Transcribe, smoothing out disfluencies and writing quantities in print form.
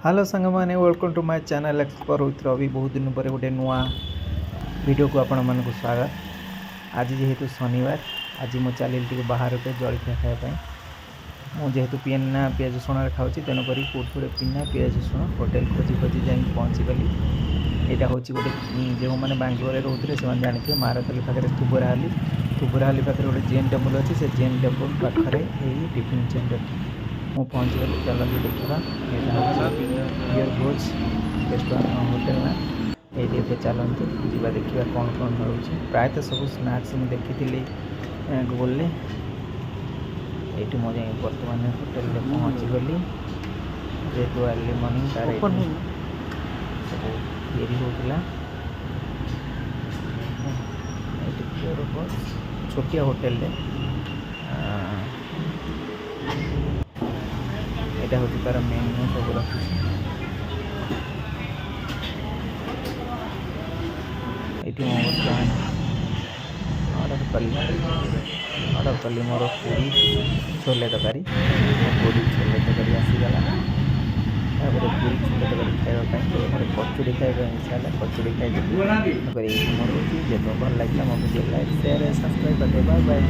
Hello सांगमाने welcome to my channel explore with Ravi. बहुत दिन पर गोटे नुआ वीडियो को आपण मानक स्वागत। आज जेहेतु शनिवार आज मु चली बाहर के जलखिया खायापी मुझे पिना पिज रसुण खाऊँ तेणुक कौट गोटे पिना पिज रसुण होटेल खोजी खोजी जा पहुँचीगली। यहाँ हूँ गोटे जो मैंने बांगलोर रोते से जानते हैं महारतली पाखे थुबुराहाली पाखे गोटे जैन टेम्पल अच्छी से जैन टेम्पल पाखे यही टिफिन सेंटर मु पहुँचीगली। चलते देखा यहाँ पियर भोज रेस्टोरेंट होटेल ना ये चलते जा देखा कौन कौन मिलूँ। प्रायतः सब स्नाक्स मुझे देखी गूगल ये मुझे बर्तमान होटेल पहुँचीगली। जेहेतु अर्ली मॉर्निंग तार सब ये होता छोटिया होटेल यहाँ हूँ तार मेन्यू सब रखी ये बर्तमान ऑर्डर कली मोर पूरी छोले तरकारी पूरी छोले तरकारी आसीगला। पूरी छोले तरकारी खावाई कचुड़ी खाଇବା इच्छा है कचुड़ी खाई मोर जब भल लगे मो वीडियो लाइक शेयर सब्सक्राइब करदे। Bye bye.